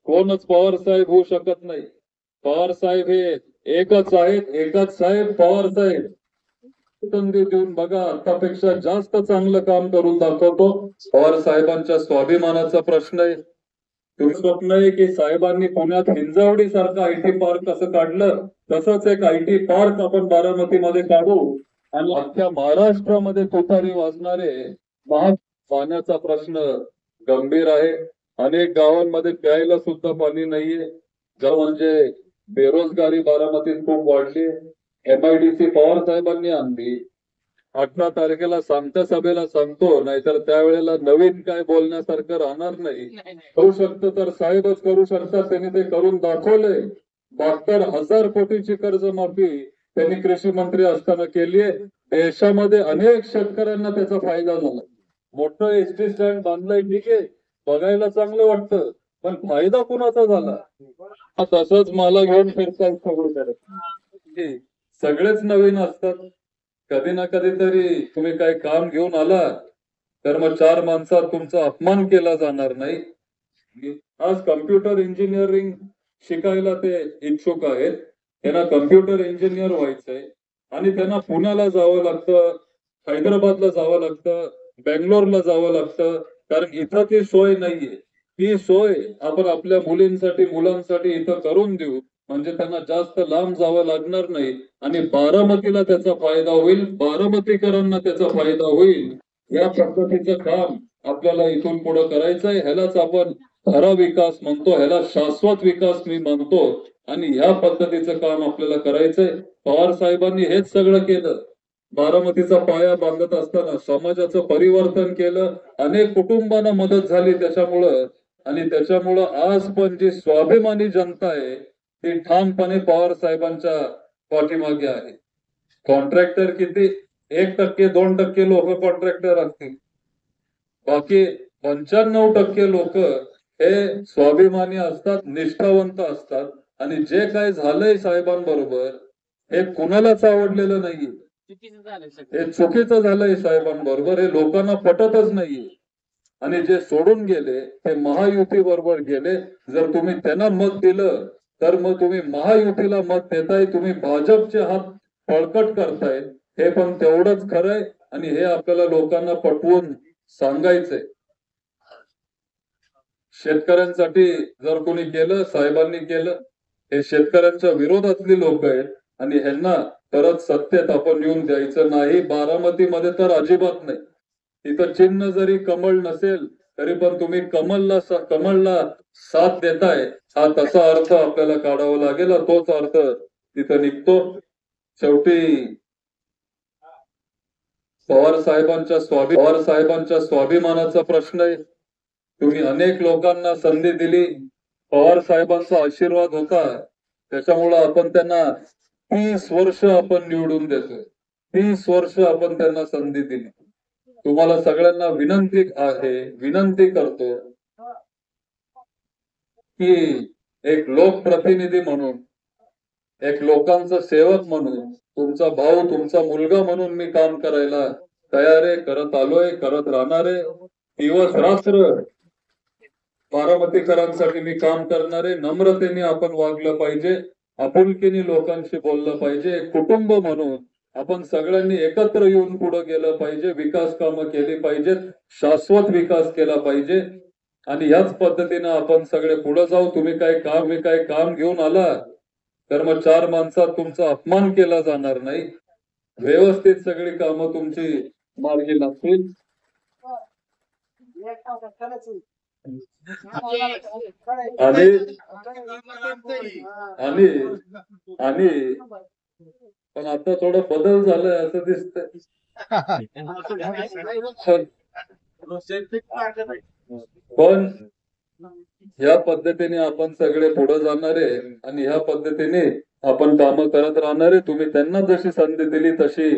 कोणच पवार साहेब होऊ शकत नाही. पवार साहेब हे एकच आहेत, एकच साहेब पवार साहेब. संधी देऊन बघा, आतापेक्षा जास्त चांगलं काम करून दाखवतो. पवार साहेबांच्या स्वाभिमानाचा प्रश्न आहे. तुम्ही स्वप्न आहे की साहेबांनी पुण्यात हिंजवडी सारखं आयटी पार्क कसं काढलं, तसंच एक आयटी पार्क आपण बारामतीमध्ये काढू आणि अख्ख्या महाराष्ट्रामध्ये तुतारी वाजणारे पाण्याचा प्रश्न गंभीर आहे. अनेक गावांमध्ये प्यायला सुद्धा पाणी नाहीये. म्हणजे बेरोजगारी बारामतीत खूप वाढली. MIDC पवार साहेबांनी आणली. 18 तारखेला सांगता सभेला सांगतो, नाहीतर त्यावेळेला नवीन काय बोलण्यासारखं राहणार नाही. करू शकतो तर साहेबच करू शकतात, त्यांनी ते करून दाखवले. 72,000 कोटीची कर्जमाफी त्यांनी कृषी मंत्री असताना केली आहे. देशामध्ये अनेक शेतकऱ्यांना त्याचा फायदा झाला. मोठं SD स्टँड बांधलंय, ठीक आहे, बघायला चांगलं वाटतं, पण फायदा कुणाचा झाला? तसंच मला घेऊन फिरतात सगळीकडे. सगळेच नवीन असतात. कधी ना कधीतरी तुम्ही काही काम घेऊन आला तर मग 4 माणसात तुमचा अपमान केला जाणार नाही. आज कम्प्युटर इंजिनिअरिंग शिकायला ते इच्छुक आहेत. त्यांना कम्प्युटर इंजिनियर व्हायचंय आणि त्यांना पुण्याला जावं लागतं, हैदराबादला जावं लागतं, बेंगलोरला जावं लागतं, कारण इथं ती सोय नाहीये. ती सोय आपण आपल्या मुलींसाठी मुलांसाठी इथं करून देऊ, म्हणजे त्यांना जास्त लांब जावं लागणार नाही आणि बारामतीला त्याचा फायदा होईल, बारामतीकरांना त्याचा फायदा होईल. या पद्धतीचं काम आपल्याला इथून पुढे करायचंय. ह्यालाच आपण खरा विकास म्हणतो, ह्याला शाश्वत विकास मी म्हणतो आणि ह्या पद्धतीचं काम आपल्याला करायचंय. पवार साहेबांनी हेच सगळं केलं. बारामतीचा पाया बांधत असताना समाजाचं परिवर्तन केलं, अनेक कुटुंबांना मदत झाली त्याच्यामुळं. आणि त्याच्यामुळं आज पण जी स्वाभिमानी जनता आहे ती ठामपणे पवार साहेबांच्या पाठीमागे आहे. कॉन्ट्रॅक्टर किती 1%, 2% लोक कॉन्ट्रॅक्टर असतील, बाकी 95% लोक हे स्वाभिमानी असतात, निष्ठावंत असतात. आणि जे काय झालंय साहेबांबरोबर हे कुणालाच आवडलेलं नाहीये. हे चुकीचं झालंय साहेबांबरोबर, हे लोकांना पटतच नाहीये. आणि जे सोडून गेले ते महायुती बरोबर गेले. जर तुम्ही त्यांना मत दिलं तर मग तुम्ही महायुतीला मत देताय, तुम्ही भाजपचे हात बळकट करताय, हे पण तेवढंच खरंय. आणि हे आपल्याला लोकांना पटवून सांगायचंय. शेतकऱ्यांसाठी जर कोणी केलं, साहेबांनी केलं. हे शेतकऱ्यांच्या विरोधातली लोक आहेत आणि ह्यांना परत सत्तेत आपण येऊन द्यायचं नाही. बारामतीमध्ये तर अजिबात नाही. इथं चिन्ह जरी कमळ नसेल तरी पण तुम्ही कमळला साथ देताय, हा तसा अर्थ आपल्याला काढावा लागेल. तोच अर्थ तिथं निघतो. शेवटी पवार साहेबांच्या स्वाभिमानाचा प्रश्न आहे. तुम्ही अनेक लोकांना संधी दिली, पवार साहेबांचा आशीर्वाद होता, त्याच्यामुळं आपण त्यांना 30 वर्ष आपण निवडून देतोय. 30 वर्ष आपण त्यांना संधी दिली. तुम्हाला सगळ्यांना विनंती करतो की एक लोकप्रतिनिधी म्हणून, एक लोकांचा सेवक म्हणून, तुमचा भाऊ, तुमचा मुलगा म्हणून मी काम करायला तयार आहे, करत आलोय, करत राहणार आहे. दिवस रात्र बारामतीकरांसाठी मी काम करणार आहे. नम्रतेने आपण वागलं पाहिजे, आपुलकीने लोकांशी बोललं पाहिजे. कुटुंब म्हणून आपण सगळ्यांनी एकत्र येऊन पुढे गेलं पाहिजे. विकास कामं केली पाहिजेत, शाश्वत विकास केला पाहिजे आणि याच पद्धतीने आपण सगळे पुढे जाऊ. तुम्ही काय काम घेऊन आला तर मग 4 माणसात तुमचा अपमान केला जाणार नाही. व्यवस्थित सगळी कामं तुमची मार्गी लागतील. आणि आणि आणि पण आता थोडा बदल झालाय असं दिसतंय. पण ह्या पद्धतीने आपण सगळे पुढे जाणारे आणि ह्या पद्धतीने आपण काम करत राहणारे. तुम्ही त्यांना जशी संधी दिली तशी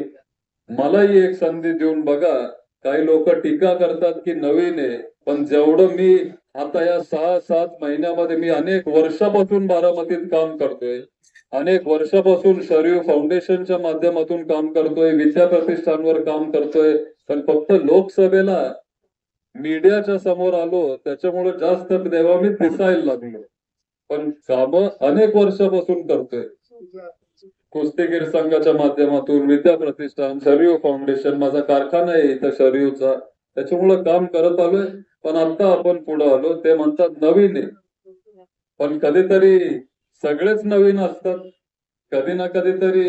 मलाही एक संधी देऊन बघा. काही लोक टीका करतात की नवीन आहे, पण जेवढं मी आता या 6-7 महिन्यामध्ये मी अनेक वर्षापासून बारामतीत काम करतोय, अनेक वर्षापासून शरीफ फाउंडेशनच्या माध्यमातून काम करतोय, विद्या प्रतिष्ठानवर काम करतोय, पण फक्त लोकसभेला मीडियाच्या समोर आलो त्याच्यामुळे जास्त देवा मी दिसायला लागलो. पण काम अनेक वर्षापासून करतोय. कुस्तीगीर संघाच्या माध्यमातून विद्या प्रतिष्ठान, शरीव फाउंडेशन, माझा कारखाना आहे इथं शरीवचा, त्याच्यामुळे काम करत आलोय. पण आता आपण पुढे आलो. ते म्हणतात नवीन आहे, पण कधीतरी सगळेच नवीन असतात, कधी ना कधीतरी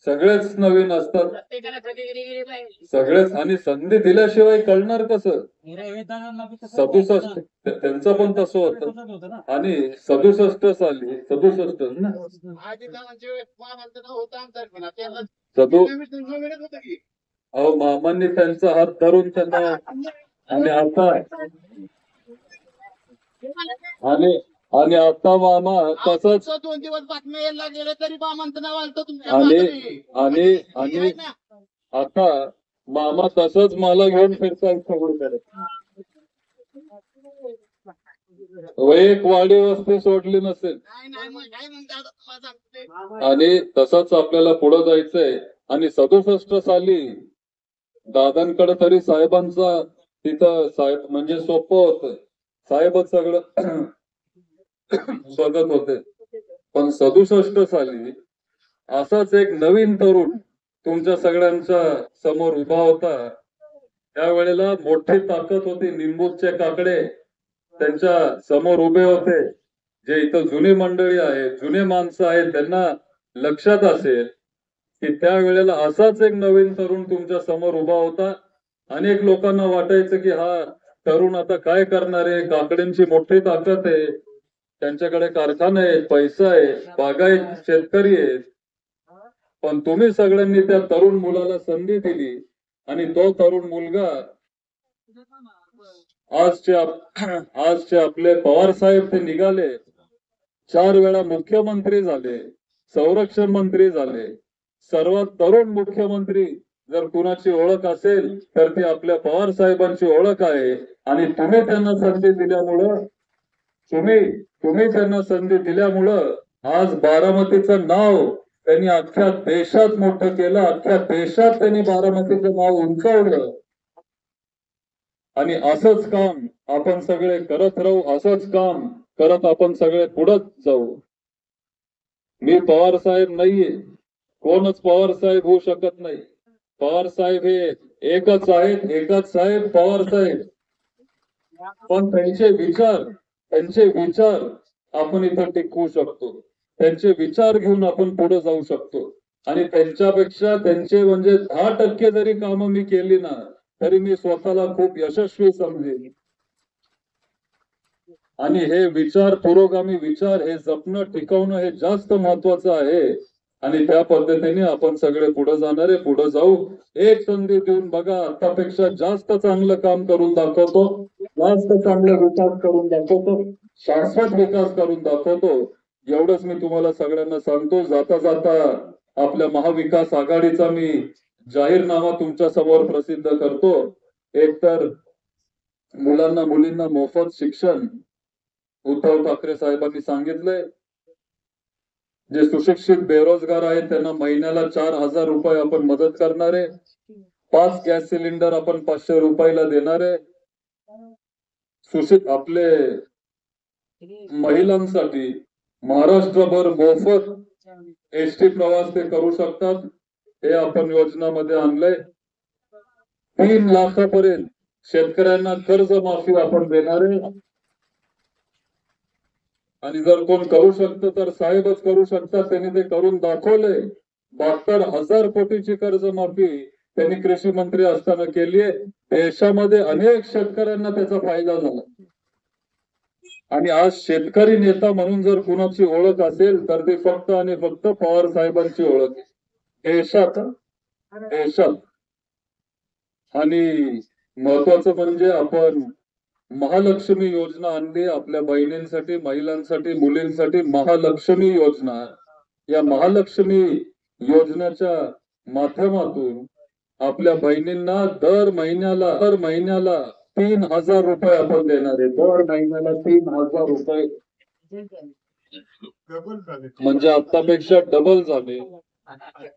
सगळेच नवीन असतात, सगळेच. आणि संधी दिल्याशिवाय कळणार कसं? 67 त्यांचं पण तसं होतं. आणि 67 साली 67 ना सदू अहो मामांनी त्यांचा हात धरून त्यांना. आणि आता आणि आणि आता मामा तसंच 2 दिवस बातम्या यायला गेले तरी मामांचं नाव आलं तुमच्या आणि मागे. आणि आणि आता मामा तसंच मला घेऊन फिरतायत सगळीकडे. एक वाडी वस्ती सोडली नसेल. नाही नाही मग काय म्हणतात तुम्हाला सांगते. आणि तसंच आपल्याला पुढे जायचंय. आणि 67 साली दादांकडे तरी साहेबांचा तिथं साहेब म्हणजे सोपं होतं, साहेबच सगळं बघत होते. पण 67 साली असाच एक नवीन तरुण तुमच्या सगळ्यांच्या समोर उभा होता. त्यावेळेला मोठी ताकद होती. निंबूचे काकडे त्यांच्या समोर उभे होते. जे इथं जुनी मंडळी आहे, जुने माणसं आहेत, त्यांना लक्षात असेल की त्यावेळेला असाच एक नवीन तरुण तुमच्या समोर उभा होता. अनेक लोकांना वाटायचं की हा तरुण आता काय करणार आहे, काकड्यांची मोठी ताकद आहे, त्यांच्याकडे कारखाने आहेत, पैसा आहे, बागायत शेतकरी आहेत. पण तुम्ही सगळ्यांनी त्या तरुण मुलाला संधी दिली. आणि तो तरुण मुलगा आजचे आपले पवार साहेब ते निघाले, 4 वेळा मुख्यमंत्री झाले, संरक्षण मंत्री झाले. सर्वात तरुण मुख्यमंत्री जर कुणाची ओळख असेल तर ती आपल्या पवार साहेबांची ओळख आहे. आणि तुम्ही त्यांना संधी दिल्यामुळं तुम्ही त्यांना संधी दिल्यामुळं आज बारामतीचं नाव त्यांनी अख्ख्या देशात मोठं केलं. अख्ख्या देशात त्यांनी बारामतीचं नाव उंचावलं. आणि असंच काम आपण सगळे करत राहू. असंच काम करत आपण सगळे पुढे जाऊ. मी पवार साहेब नाहीये, कोणच पवार साहेब होऊ शकत नाही. पवार साहेब हे एकच आहेत, एकच साहेब पवार साहेब. पण त्यांचे विचार आपण इथं टिकवू शकतो. त्यांचे विचार घेऊन आपण पुढे जाऊ शकतो. आणि त्यांच्यापेक्षा त्यांचे म्हणजे 10% जरी कामं मी केली ना तरी मी स्वतःला खूप यशस्वी समजेन. आणि हे विचार, पुरोगामी विचार हे जपणं, टिकवणं हे जास्त महत्वाचं आहे. आणि त्या पद्धतीने आपण सगळे पुढे जाणारे, पुढे जाऊ. एक संधी देऊन बघा, आतापेक्षा जास्त चांगलं काम करून दाखवतो, जास्त चांगला विकास करून दाखवतो, शाश्वत विकास करून दाखवतो. एवढंच मी तुम्हाला सगळ्यांना सांगतो. जाता जाता आपल्या महाविकास आघाडीचा मी जाहीरनामा तुमच्या समोर प्रसिद्ध करतो. एकतर मुलांना मुलींना मोफत शिक्षण उद्धव ठाकरे साहेबांनी सांगितलंय. जे सुशिक्षित बेरोजगार आहेत त्यांना महिन्याला 4,000 रुपये आपण मदत करणार आहे. 5 गॅस सिलेंडर आपण 500 रुपयाला देणार आहे. सुशिक्षित आपले महिलांसाठी महाराष्ट्रभर मोफत एसटी प्रवास ते करू शकतात, हे आपण योजनामध्ये आणलंय. 3 लाखापर्यंत शेतकऱ्यांना कर्जमाफी आपण देणार आहे. आणि जर कोण करू शकतं तर साहेबच करू शकतात. त्यांनी ते करून दाखवले. 72,000 कोटीची कर्जमाफी त्यांनी कृषी मंत्री असताना केली आहे. देशामध्ये अनेक शेतकऱ्यांना त्याचा फायदा झाला. आणि आज शेतकरी नेता म्हणून जर कुणाची ओळख असेल तर ती फक्त आणि फक्त पवार साहेबांची ओळख आहे देशात. आणि महत्वाचं म्हणजे आपण महालक्ष्मी योजना आणली आपल्या बहिणींसाठी, महिलांसाठी, मुलींसाठी. महालक्ष्मी योजना, या महालक्ष्मी योजनेच्या माध्यमातून आपल्या बहिणींना दर महिन्याला 3,000 रुपये आपण देणार आहे. दर महिन्याला 3,000 रुपये, म्हणजे आतापेक्षा डबल झाले.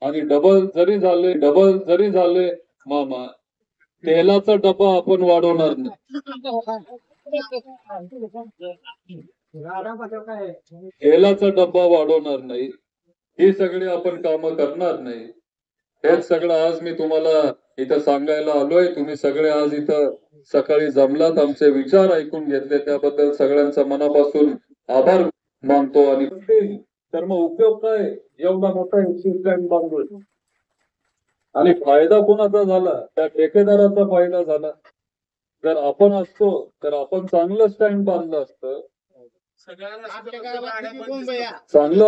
आणि डबल जरी झाले मामा, तेलाचा डबा आपण वाढवणार नाही. तेलाचा डब्बा वाढवणार नाही, ही सगळी आपण कामं करणार नाही. हेच सगळं आज मी तुम्हाला इथं सांगायला आलोय. तुम्ही सगळे आज इथं सकाळी जमलात, आमचे विचार ऐकून घेतले, त्याबद्दल सगळ्यांचा मनापासून आभार मानतो. आणि तर मग उपयोग काय एवढा मोठा स्टँड बांधून, आणि फायदा कोणाचा झाला? त्या ठेकेदाराचा फायदा झाला. जर आपण असतो तर आपण चांगलं स्टँड बांधलं असतं, आपल्या गावात किती मुंबया चांगलं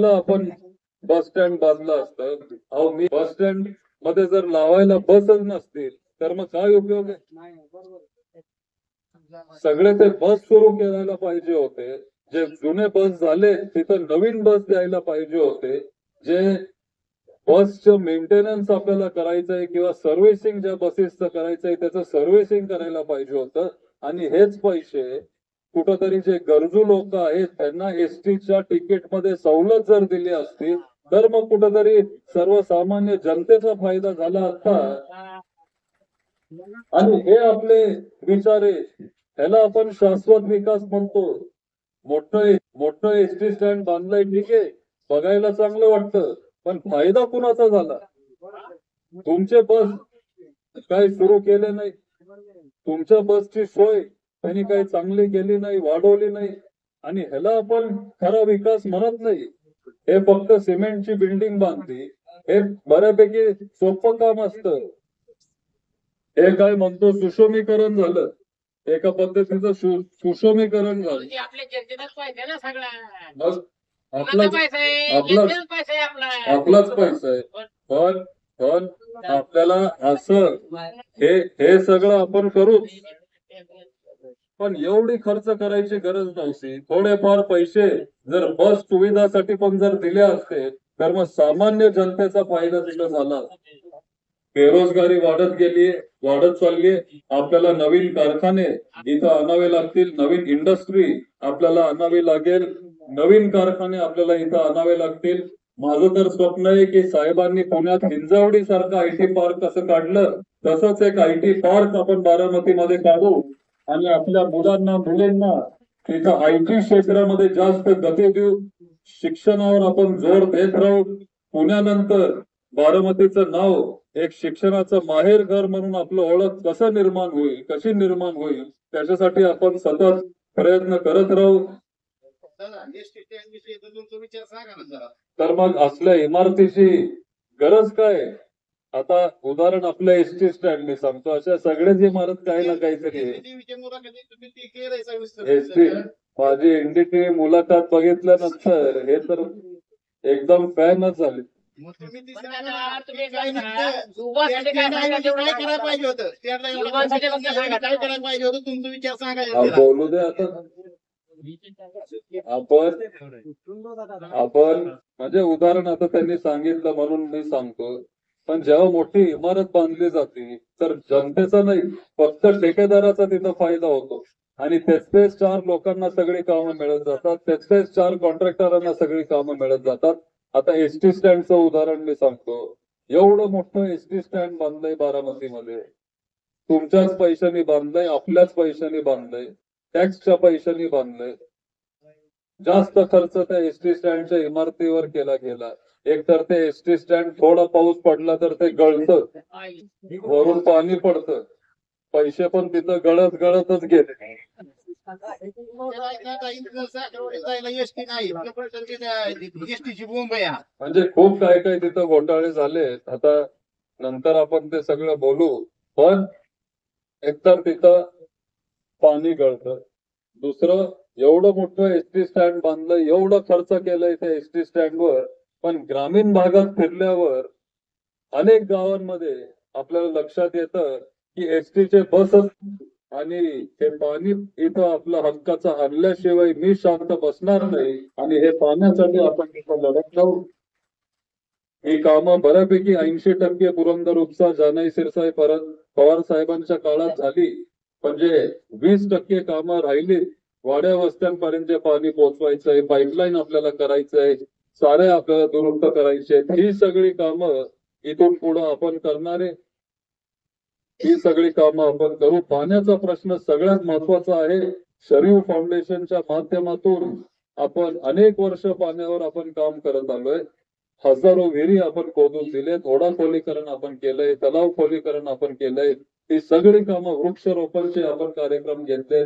आपण बस स्टँड बांधलं असतं. अहो मी बस स्टँड मध्ये जर लावायला बसच नसतील तर मग काय उपयोग आहे? सगळे ते बस सुरू करायला पाहिजे होते. जे जुने बस झाले तिथं नवीन बस द्यायला पाहिजे होते. जे बसचं मेंटेनन्स आपल्याला करायचंय किंवा सर्व्हिसिंग ज्या बसेसचं करायचंय त्याचं सर्व्हिसिंग करायला पाहिजे होतं. आणि हेच पैसे कुठंतरी जे गरजू लोक आहेत त्यांना एसटीच्या तिकीट मध्ये सवलत जर दिली असती तर मग कुठंतरी सर्वसामान्य जनतेचा फायदा झाला असता. आणि हे आपले विचार आहे, ह्याला आपण शाश्वत विकास म्हणतो. मोठं एसटी स्टँड बांधलंय, ठीक आहे, बघायला चांगलं वाटतं, पण फायदा कुणाचा झाला? तुमचे बस काही सुरू केले नाही, तुमच्या बसची सोय त्यांनी काही चांगली केली नाही, वाढवली नाही, आणि ह्याला आपण खरा विकास म्हणत नाही. हे फक्त सिमेंटची बिल्डिंग बांधली, हे बऱ्यापैकी सोपं काम असतं. हे काय म्हणतो सुशोभीकरण झालं, एका पद्धतीचं सुशोभीकरण झालं. आपल्या जनतेलाच पाहिजे ना सगळा. मग कोणाचा पैसा आहे? आपलाच जनतेचाच पैसा आहे आपला. आपलाच पैसा आहे. पण आपल्याला असं हे सगळं आपण करू, पण एवढी खर्च करायची गरज नव्हती. थोडेफार पैसे जर बस सुविधासाठी पण जर दिले असते तर मग सामान्य जनतेचा फायदा तिथं झाला. बेरोजगारी वाढत चालली. आपल्याला नवीन कारखाने इथं आणावे लागतील, नवीन इंडस्ट्री आपल्याला आणावी लागेल, नवीन कारखाने आपल्याला इथं आणावे लागतील. माझं तर स्वप्न आहे की साहेबांनी पुण्यात हिंजवडी सारखं आयटी पार्क कसं काढलं तसंच एक आयटी पार्क आपण बारामतीमध्ये काढू आणि आपल्या मुलींना इथं आयटी क्षेत्रामध्ये जास्त गती देऊ. शिक्षणावर आपण जोर देत राहू. पुण्यानंतर बारामतीचं नाव एक शिक्षणाचं माहेर घर म्हणून आपलं ओळख कशी निर्माण होईल त्याच्यासाठी आपण सतत प्रयत्न करत राहू. विचार सांगा ना जरा. तर मग असल्या इमारतीची गरज काय? आता उदाहरण आपल्या एसटी स्टँड मी सांगतो, अशा सगळ्याच इमारत काही ना काहीतरी आहे. टीव्हीच्या मुलाखतीत तुम्ही ते केलंय सविस्तर. एसटी माझी एनडीटीव्ही मुलाखत बघितल्यानंतर हे तर एकदम फॅनच झाले. मग तुम्ही ती सांगा ना, तुम्ही काय करायला पाहिजे होतं? त्याला एवढं काय करायला पाहिजे होतं? तुमचा विचार सांगा. बोलू दे आता. आपण म्हणजे उदाहरण आता त्यांनी सांगितलं म्हणून मी सांगतो, पण जेव्हा मोठी इमारत बांधली जाते तर जनतेचा नाही फक्त ठेकेदाराचा तिथं फायदा होतो. आणि तेच 4 लोकांना सगळी कामं मिळत जातात, तेच 4 कॉन्ट्रॅक्टरांना सगळी कामं मिळत जातात. आता एसटी स्टँडचं उदाहरण मी सांगतो. एवढं मोठं एसटी स्टँड बांधलंय बारामतीमध्ये, तुमच्याच पैशाने बांधलंय, आपल्याच पैशाने बांधलंय, टॅक्सच्या पैशाने बांधलंय. जास्त खर्च त्या एसटी स्टँडच्या इमारतीवर केला गेला. एकतर ते एसटी स्टँड थोडा पाऊस पडला तर ते गळतं, वरून पाणी पडतं, पैसे पण तिथं गळतच गेले. एसटी नाही, एसटीची मुंबया. म्हणजे खूप काय तिथं घोटाळे झाले. आता नंतर आपण ते सगळं बोलू. पण एकतर तिथं पाणी गळतं, दुसरं एवढं मोठं एसटी स्टँड बांधलं, एवढं खर्च केलंय त्या एसटी स्टँडवर, पण ग्रामीण भागात फिरल्यावर अनेक गावांमध्ये आपल्याला लक्षात येतं की एसटीचे बसच आणि हे पाणी इथं आपल्या हक्काचा आणल्याशिवाय मी शांत बसणार नाही. आणि हे पाण्यासाठी आपण तिथं लढत जाऊ. ही कामं बऱ्यापैकी 80% पुरंदर उपसा जानाई सिरसाई पवार साहेबांच्या काळात झाली. म्हणजे 20% कामं राहिली. वाड्या वस्त्यांपर्यंत पाणी पोहोचवायचंय, पाईपलाईन आपल्याला करायचंय, सारे आपल्याला दुरुस्त करायचे. ही सगळी कामं इथून पुढे आपण करणार आहे. ही सगळी कामं आपण करू. पाण्याचा प्रश्न सगळ्यात महत्वाचा आहे. शरीफ फाउंडेशनच्या माध्यमातून आपण अनेक वर्ष पाण्यावर आपण काम करत आलोय. हजारो विहिरी आपण खोदून दिलेत, ओढा खोलीकरण आपण केलंय, तलाव खोलीकरण आपण केलंय. ही सगळी कामं वृक्षारोपणचे आपण कार्यक्रम घेतले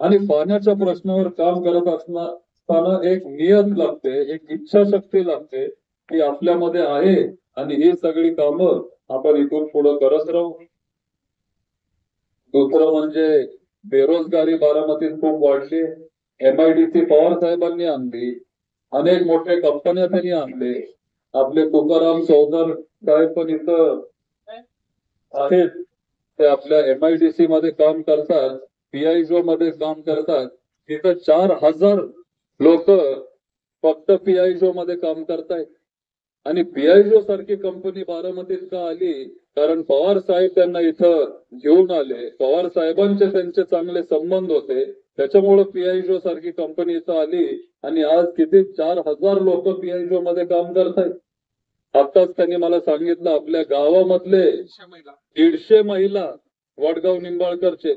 आणि पाण्याच्या प्रश्नावर काम करत असताना एक नियत लागते, एक इच्छाशक्ती लागते की आपल्यामध्ये आहे आणि ही सगळी कामं आपण इथून पुढे करत राहू. दुसरं म्हणजे बेरोजगारी बारामतीत खूप वाढली. MIDC पवार साहेबांनी आणली, अनेक मोठ्या कंपन्या त्यांनी आणले. आपले तुकाराम चौधर साहेब पण इथं आहेत, ते आपल्या MIDC मध्ये काम करतात, PIO मध्ये काम करतात. तिथं 4,000 लोक फक्त PIO मध्ये काम करतायत. आणि PIO सारखी कंपनी बारामतीत का आली? कारण पवार साहेब त्यांना इथं घेऊन आले, पवार साहेबांचे त्यांचे चांगले संबंध होते, त्याच्यामुळे PIO सारखी कंपनी इथं आली आणि आज किती 4,000 लोक PIO मध्ये काम करतायत. आताच त्यांनी मला सांगितलं आपल्या गावामधले 150 महिला, वडगाव निंबाळकरचे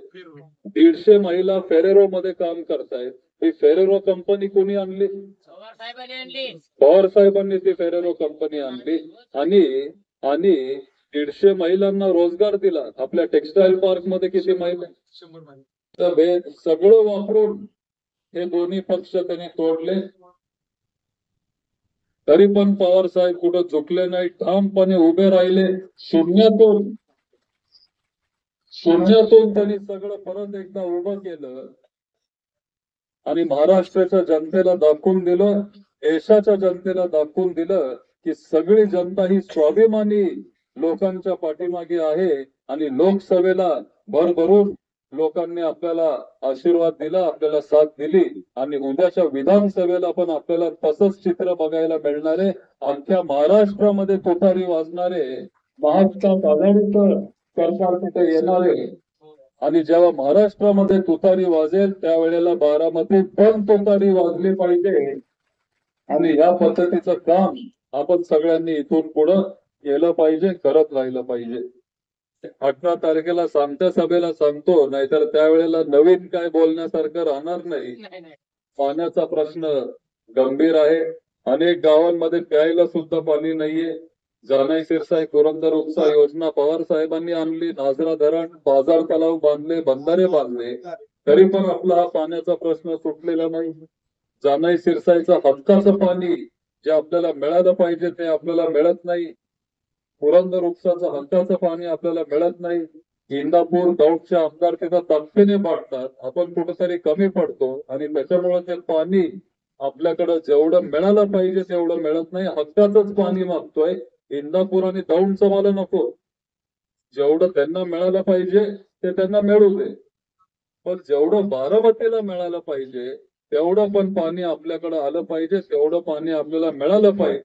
150 महिला फेरेरो मध्ये काम करतायत. ही फेरेरो कंपनी कोणी आणली? पवार साहेबांनी आणली. पवार साहेबांनी ती फेरेरो कंपनी आणली आणि आणि 150 महिलांना रोजगार दिला. आपल्या टेक्सटाईल पार्क मध्ये किती महिला? 100 महिने. तर हे सगळं वापरून हे दोन्ही पक्ष त्यांनी तोडले. तरी पण पवार साहेब कुठं झुकले नाही, ठामपणे उभे राहिले. शून्यातून त्यांनी सगळं परत एकदा उभं केलं आणि महाराष्ट्राच्या जनतेला दाखवून दिलं, देशाच्या जनतेला दाखवून दिलं की सगळी जनता ही स्वाभिमानी लोकांच्या पाठीमागे आहे आणि लोकसभेला भरभरून लोकांनी आपल्याला आशीर्वाद दिला, आपल्याला साथ दिली आणि उद्याच्या विधानसभेला पण आपल्याला तसंच चित्र बघायला मिळणार आहे. अख्ख्या महाराष्ट्रामध्ये तुतारी वाजणारे महाविकास आघाडीचं सरकार तिथे येणार आहे आणि जेव्हा महाराष्ट्रामध्ये तुतारी वाजेल त्यावेळेला बारामतीत पण तुतारी वाजली पाहिजे आणि या पद्धतीचं काम आपण सगळ्यांनी इथून पुढं केलं पाहिजे, करत राहिलं पाहिजे. 18 तारखेला सांगत्या सभेला सांगतो, नाहीतर त्यावेळेला नवीन काय बोलण्यासारखं राहणार नाही. पाण्याचा प्रश्न गंभीर आहे. अनेक गावांमध्ये प्यायला सुद्धा पाणी नाहीये. जानाई सिरसाई पुरंदर उपसा योजना पवार साहेबांनी आणली, नाझरा धरण, बाजार तलाव बांधले, बंधारे बांधले, तरी पण आपला हा पाण्याचा प्रश्न सुटलेला नाही. जानाई सिरसाईचं हक्काचं पाणी जे आपल्याला मिळालं पाहिजे ते आपल्याला मिळत नाही. पुरंदर उपसाचं हक्काचं पाणी आपल्याला मिळत नाही. इंदापूर दौंडचे आमदार तिथं तक्तीने पाडतात, आपण कुठेतरी कमी पडतो आणि त्याच्यामुळे ते पाणी आपल्याकडे जेवढं मिळालं पाहिजे तेवढं मिळत नाही. हक्काचंच पाणी मागतोय. इंदापूर आणि दौंडचं मला नको, जेवढं त्यांना मिळालं पाहिजे ते त्यांना मिळू दे, पण जेवढं बारामतीला मिळालं पाहिजे तेवढं पण पाणी आपल्याकडे आलं पाहिजे, तेवढं पाणी आपल्याला मिळालं पाहिजे.